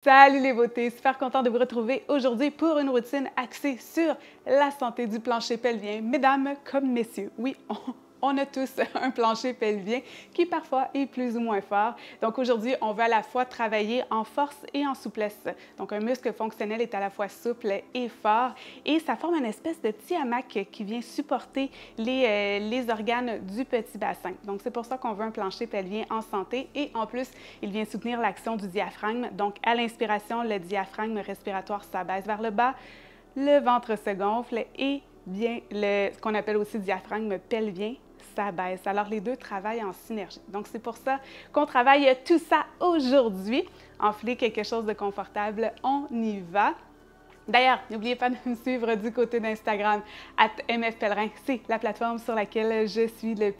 Salut les beautés, super content de vous retrouver aujourd'hui pour une routine axée sur la santé du plancher pelvien. Mesdames comme messieurs, oui, on a tous un plancher pelvien qui parfois est plus ou moins fort. Donc aujourd'hui, on va à la fois travailler en force et en souplesse. Donc un muscle fonctionnel est à la fois souple et fort et ça forme une espèce de petit hamac qui vient supporter les organes du petit bassin. Donc c'est pour ça qu'on veut un plancher pelvien en santé et en plus, il vient soutenir l'action du diaphragme. Donc à l'inspiration, le diaphragme respiratoire s'abaisse vers le bas, le ventre se gonfle et bien ce qu'on appelle aussi diaphragme pelvien s'abaisse. Alors, les deux travaillent en synergie. Donc, c'est pour ça qu'on travaille tout ça aujourd'hui. Enfilez quelque chose de confortable, on y va. D'ailleurs, n'oubliez pas de me suivre du côté d'Instagram, @mfpellerin. C'est la plateforme sur laquelle je suis le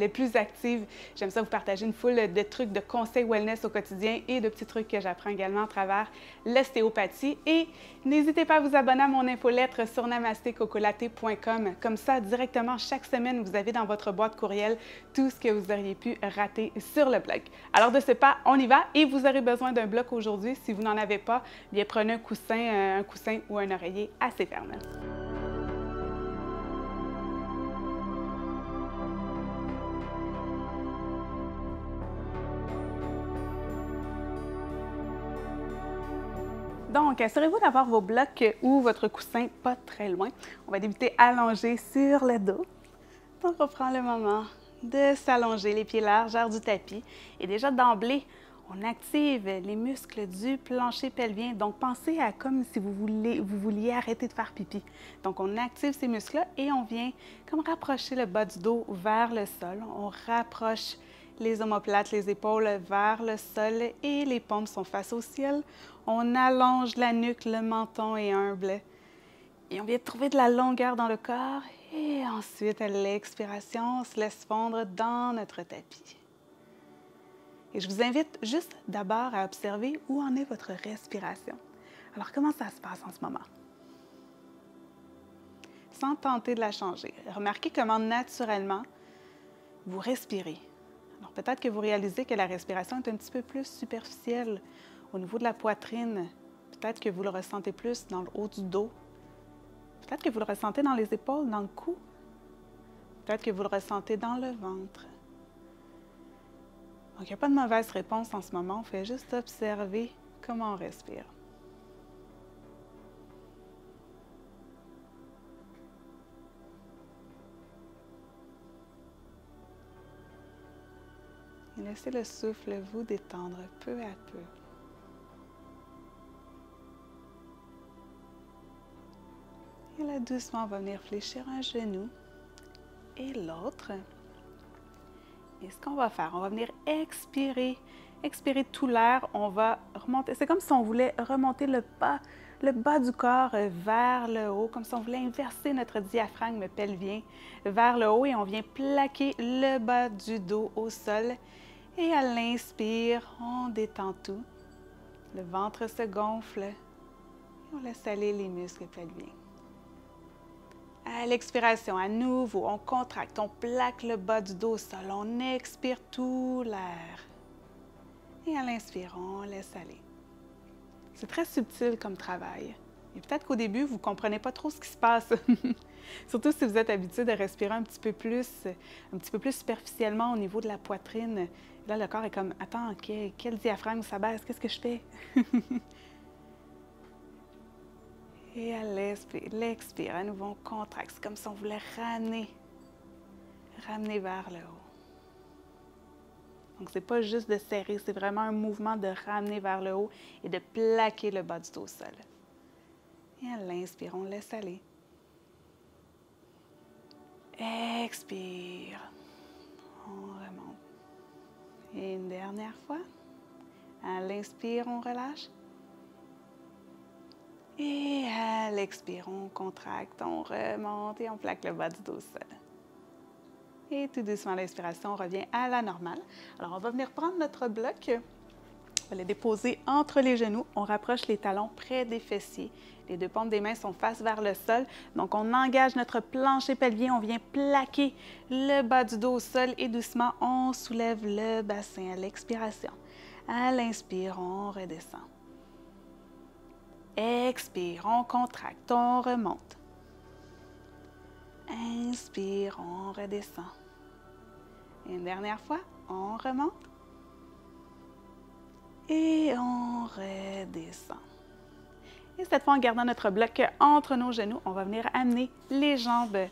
plus active. J'aime ça vous partager une foule de trucs, de conseils wellness au quotidien et de petits trucs que j'apprends également à travers l'ostéopathie. Et n'hésitez pas à vous abonner à mon infolettre sur namastécocolaté.com. Comme ça, directement, chaque semaine, vous avez dans votre boîte courriel tout ce que vous auriez pu rater sur le blog. Alors, de ce pas, on y va et vous aurez besoin d'un bloc aujourd'hui. Si vous n'en avez pas, bien prenez un coussin ou un oreiller assez ferme. Donc, assurez-vous d'avoir vos blocs ou votre coussin pas très loin. On va débuter allongé sur le dos. Donc, on prend le moment de s'allonger les pieds largeurs du tapis. Et déjà d'emblée, on active les muscles du plancher pelvien. Donc, pensez à comme si vous vouliez arrêter de faire pipi. Donc, on active ces muscles-là et on vient comme rapprocher le bas du dos vers le sol. On rapproche les omoplates, les épaules vers le sol et les paumes sont face au ciel. On allonge la nuque, le menton est humble. Et on vient de trouver de la longueur dans le corps. Et ensuite, à l'expiration, on se laisse fondre dans notre tapis. Et je vous invite juste d'abord à observer où en est votre respiration. Alors, comment ça se passe en ce moment? Sans tenter de la changer. Remarquez comment naturellement vous respirez. Alors, peut-être que vous réalisez que la respiration est un petit peu plus superficielle au niveau de la poitrine. Peut-être que vous le ressentez plus dans le haut du dos. Peut-être que vous le ressentez dans les épaules, dans le cou. Peut-être que vous le ressentez dans le ventre. Donc, il n'y a pas de mauvaise réponse en ce moment. On fait juste observer comment on respire. Et laissez le souffle vous détendre peu à peu. Et là, doucement, on va venir fléchir un genou et l'autre. Et ce qu'on va faire, on va venir expirer tout l'air. On va remonter. C'est comme si on voulait remonter le bas du corps vers le haut, comme si on voulait inverser notre diaphragme pelvien vers le haut et on vient plaquer le bas du dos au sol. Et à l'inspire, on détend tout. Le ventre se gonfle et on laisse aller les muscles pelviens. À l'expiration, à nouveau, on contracte, on plaque le bas du dos au sol, on expire tout l'air. Et à l'inspire, on laisse aller. C'est très subtil comme travail. Et peut-être qu'au début, vous ne comprenez pas trop ce qui se passe. Surtout si vous êtes habitué de respirer un petit peu plus superficiellement au niveau de la poitrine. Là, le corps est comme, attends, quel diaphragme s'abaisse, qu'est-ce que je fais? Et à l'expire, à nouveau, on contracte. C'est comme si on voulait ramener vers le haut. Donc, ce n'est pas juste de serrer, c'est vraiment un mouvement de ramener vers le haut et de plaquer le bas du dos au sol. Et à l'inspire, on laisse aller. Expire. On remonte. Et une dernière fois. À l'inspire, on relâche. Et à l'expire, on contracte, on remonte et on plaque le bas du dos au sol. Et tout doucement, à l'inspiration, on revient à la normale. Alors, on va venir prendre notre bloc. On va le déposer entre les genoux. On rapproche les talons près des fessiers. Les deux paumes des mains sont face vers le sol. Donc, on engage notre plancher pelvien. On vient plaquer le bas du dos au sol et doucement, on soulève le bassin à l'expiration. À l'inspire, on redescend. Expire, on contracte, on remonte. Inspire, on redescend. Une dernière fois, on remonte. Et on redescend. Et cette fois, en gardant notre bloc entre nos genoux, on va venir amener les jambes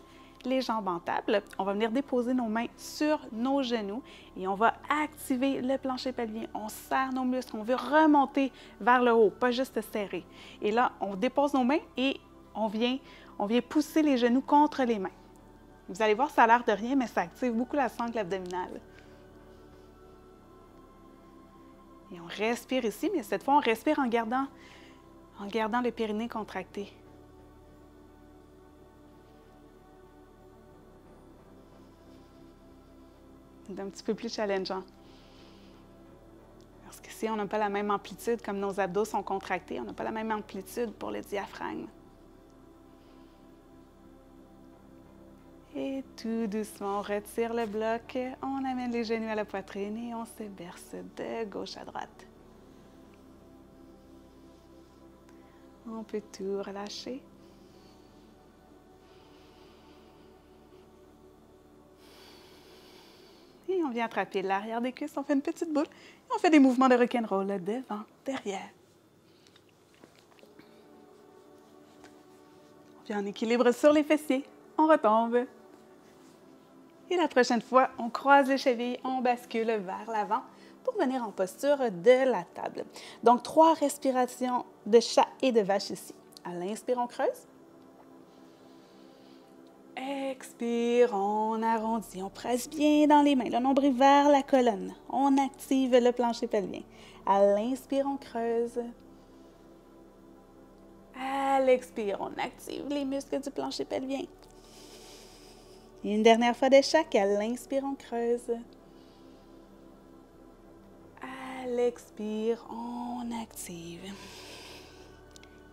en table. On va venir déposer nos mains sur nos genoux et on va activer le plancher pelvien. On serre nos muscles, on veut remonter vers le haut, pas juste serrer. Et là, on dépose nos mains et on vient pousser les genoux contre les mains. Vous allez voir, ça a l'air de rien, mais ça active beaucoup la sangle abdominale. Et on respire ici, mais cette fois, on respire en gardant le périnée contracté. C'est un petit peu plus challengeant. Parce que si on n'a pas la même amplitude, comme nos abdos sont contractés, on n'a pas la même amplitude pour le diaphragme. Et tout doucement, on retire le bloc, on amène les genoux à la poitrine et on se berce de gauche à droite. On peut tout relâcher. Et on vient attraper l'arrière des cuisses, on fait une petite boule et on fait des mouvements de rock'n'roll devant, derrière. On vient en équilibre sur les fessiers, on retombe. Et la prochaine fois, on croise les chevilles, on bascule vers l'avant pour venir en posture de la table. Donc, 3 respirations de chat et de vache ici. À l'inspire, on creuse. Expire, on arrondit, on presse bien dans les mains, le nombril vers la colonne. On active le plancher pelvien. À l'inspire, on creuse. À l'expire, on active les muscles du plancher pelvien. Et une dernière fois de chaque, à l'inspire, on creuse. À l'expire, on active.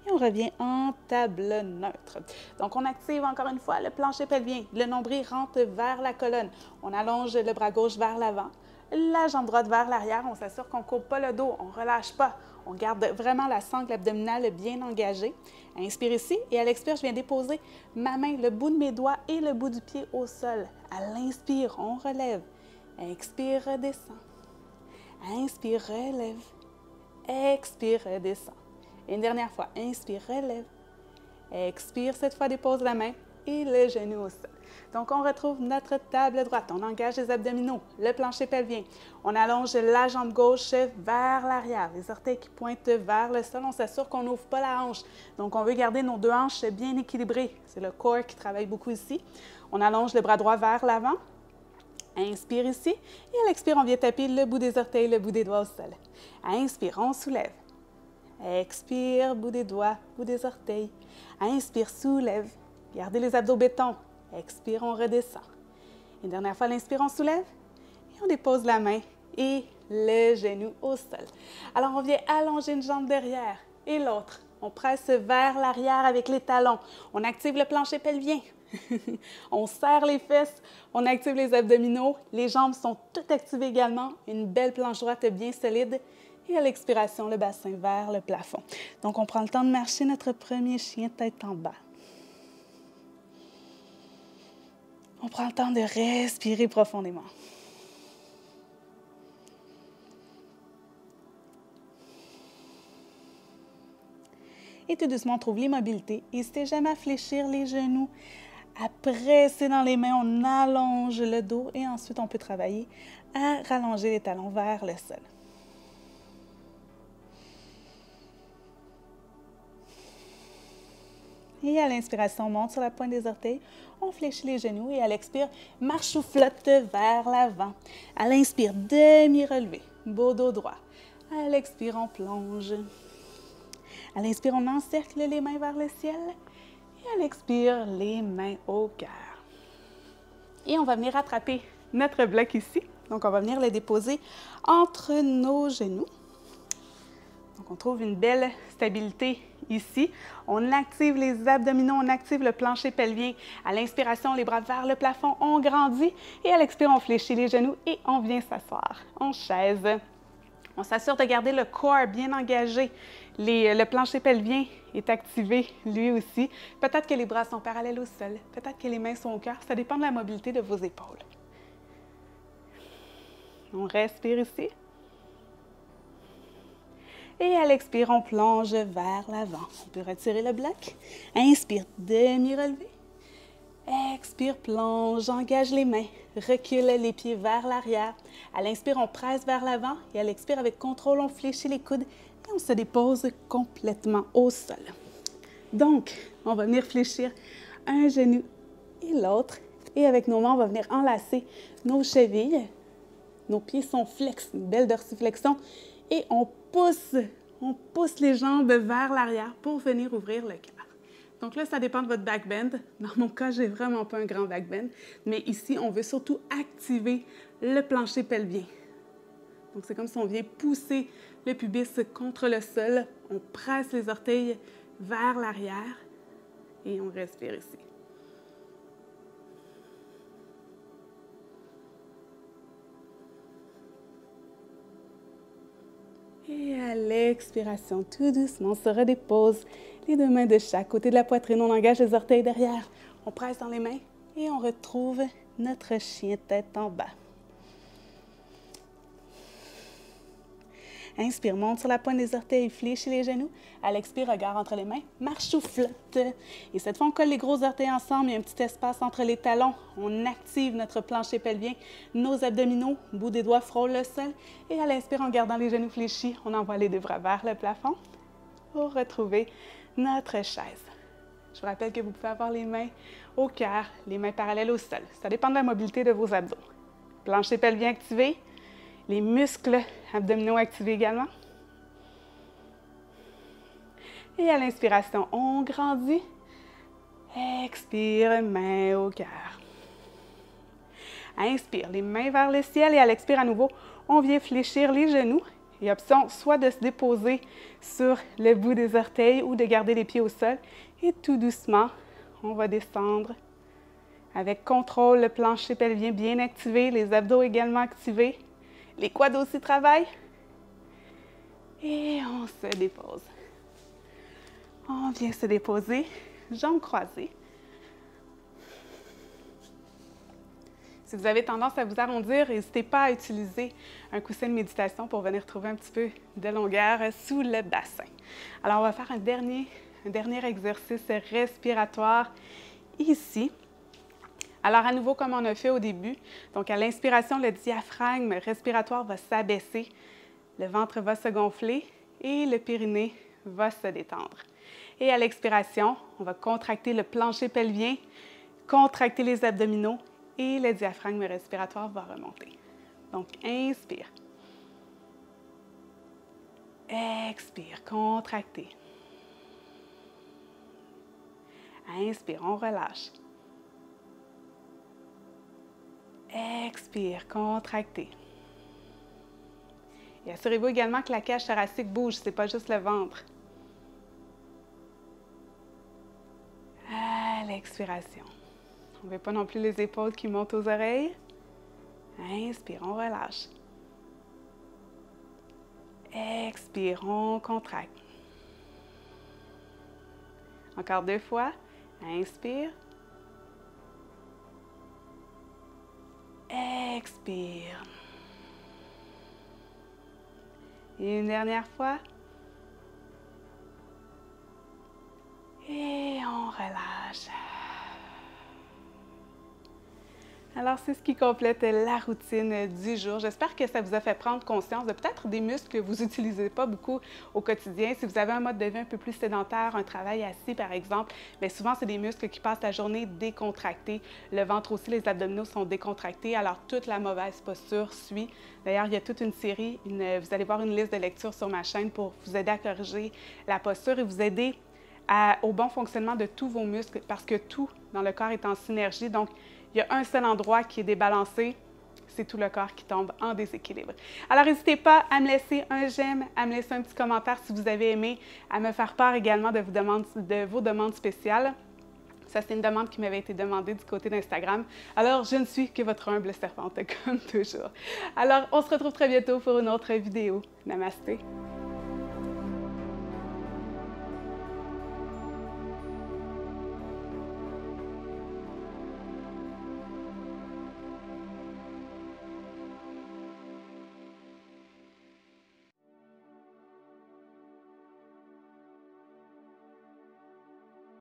Et on revient en table neutre. Donc, on active encore une fois le plancher pelvien. Le nombril rentre vers la colonne. On allonge le bras gauche vers l'avant, la jambe droite vers l'arrière. On s'assure qu'on ne courbe pas le dos, on ne relâche pas. On garde vraiment la sangle abdominale bien engagée. Inspire ici et à l'expire, je viens déposer ma main, le bout de mes doigts et le bout du pied au sol. À l'inspire, on relève. Expire, redescend. Inspire, relève. Expire, redescend. Une dernière fois, inspire, relève. Expire, cette fois, dépose la main et le genou au sol. Donc, on retrouve notre table droite. On engage les abdominaux, le plancher pelvien. On allonge la jambe gauche vers l'arrière. Les orteils qui pointent vers le sol. On s'assure qu'on n'ouvre pas la hanche. Donc, on veut garder nos 2 hanches bien équilibrées. C'est le corps qui travaille beaucoup ici. On allonge le bras droit vers l'avant. Inspire ici. Et à l'expire, on vient taper le bout des orteils, le bout des doigts au sol. Inspire, on soulève. Expire, bout des doigts, bout des orteils. Inspire, soulève. Gardez les abdos béton. Expire, on redescend. Une dernière fois, l'inspire, on soulève. Et on dépose la main et le genou au sol. Alors, on vient allonger une jambe derrière et l'autre. On presse vers l'arrière avec les talons. On active le plancher pelvien. On serre les fesses. On active les abdominaux. Les jambes sont toutes activées également. Une belle planche droite bien solide. Et à l'expiration, le bassin vers le plafond. Donc, on prend le temps de marcher notre premier chien tête en bas. On prend le temps de respirer profondément. Et tout doucement, on trouve l'immobilité. N'hésitez jamais à fléchir les genoux, à presser dans les mains. On allonge le dos et ensuite, on peut travailler à rallonger les talons vers le sol. Et à l'inspiration, on monte sur la pointe des orteils, on fléchit les genoux et à l'expire, marche ou flotte vers l'avant. À l'inspire, demi-relevé, beau dos droit. À l'expire, on plonge. À l'inspire, on encercle les mains vers le ciel. Et à l'expire, les mains au cœur. Et on va venir attraper notre bloc ici. Donc, on va venir le déposer entre nos genoux. Donc, on trouve une belle stabilité ici. On active les abdominaux, on active le plancher pelvien. À l'inspiration, les bras vers le plafond, on grandit. Et à l'expire, on fléchit les genoux et on vient s'asseoir en chaise. On s'assure de garder le corps bien engagé. Le plancher pelvien est activé lui aussi. Peut-être que les bras sont parallèles au sol, peut-être que les mains sont au cœur. Ça dépend de la mobilité de vos épaules. On respire ici. Et à l'expire, on plonge vers l'avant. On peut retirer le bloc. Inspire, demi-relevé. Expire, plonge, engage les mains. Recule les pieds vers l'arrière. À l'inspire, on presse vers l'avant. Et à l'expire, avec contrôle, on fléchit les coudes. Et on se dépose complètement au sol. Donc, on va venir fléchir un genou et l'autre. Et avec nos mains, on va venir enlacer nos chevilles. Nos pieds sont flex, une belle dorsiflexion. Et on pousse les jambes vers l'arrière pour venir ouvrir le cœur. Donc là, ça dépend de votre back bend. Dans mon cas, j'ai vraiment pas un grand back bend. Mais ici, on veut surtout activer le plancher pelvien. Donc c'est comme si on vient pousser le pubis contre le sol. On presse les orteils vers l'arrière et on respire ici. Et à l'expiration, tout doucement, on se redépose. Les deux mains de chaque côté de la poitrine. On engage les orteils derrière. On presse dans les mains et on retrouve notre chien tête en bas. Inspire, monte sur la pointe des orteils, fléchis les genoux. À l'expire, regard entre les mains, marche ou flotte. Et cette fois, on colle les gros orteils ensemble. Il y a un petit espace entre les talons. On active notre plancher pelvien, nos abdominaux, bout des doigts frôlent le sol. Et à l'inspire, en gardant les genoux fléchis, on envoie les deux bras vers le plafond pour retrouver notre chaise. Je vous rappelle que vous pouvez avoir les mains au cœur, les mains parallèles au sol. Ça dépend de la mobilité de vos abdos. Plancher pelvien activé. Les muscles abdominaux activés également. Et à l'inspiration, on grandit. Expire, main au cœur. Inspire, les mains vers le ciel et à l'expire à nouveau, on vient fléchir les genoux. Et option soit de se déposer sur le bout des orteils ou de garder les pieds au sol. Et tout doucement, on va descendre avec contrôle, le plancher pelvien bien activé, les abdos également activés. Les quads aussi travaillent. Et on se dépose. On vient se déposer, jambes croisées. Si vous avez tendance à vous arrondir, n'hésitez pas à utiliser un coussin de méditation pour venir trouver un petit peu de longueur sous le bassin. Alors, on va faire un dernier exercice respiratoire ici. Alors, à nouveau, comme on a fait au début, donc à l'inspiration, le diaphragme respiratoire va s'abaisser, le ventre va se gonfler et le périnée va se détendre. Et à l'expiration, on va contracter le plancher pelvien, contracter les abdominaux et le diaphragme respiratoire va remonter. Donc, inspire. Expire, contractez. Inspire, on relâche. Expire, contractez. Et assurez-vous également que la cage thoracique bouge, ce n'est pas juste le ventre. À l'expiration. On ne veut pas non plus les épaules qui montent aux oreilles. Inspire, on relâche. Expire, on contracte. Encore 2 fois. Inspire. Expire. Et une dernière fois. Et on relâche. Alors, c'est ce qui complète la routine du jour. J'espère que ça vous a fait prendre conscience de peut-être des muscles que vous n'utilisez pas beaucoup au quotidien. Si vous avez un mode de vie un peu plus sédentaire, un travail assis par exemple, bien souvent, c'est des muscles qui passent la journée décontractés. Le ventre aussi, les abdominaux sont décontractés, alors toute la mauvaise posture suit. D'ailleurs, il y a toute une série, vous allez voir une liste de lecture sur ma chaîne pour vous aider à corriger la posture et vous aider au bon fonctionnement de tous vos muscles parce que tout dans le corps est en synergie. Donc, il y a un seul endroit qui est débalancé, c'est tout le corps qui tombe en déséquilibre. Alors, n'hésitez pas à me laisser un j'aime, à me laisser un petit commentaire si vous avez aimé, à me faire part également de vos demandes spéciales. Ça, c'est une demande qui m'avait été demandée du côté d'Instagram. Alors, je ne suis que votre humble servante, comme toujours. Alors, on se retrouve très bientôt pour une autre vidéo. Namasté!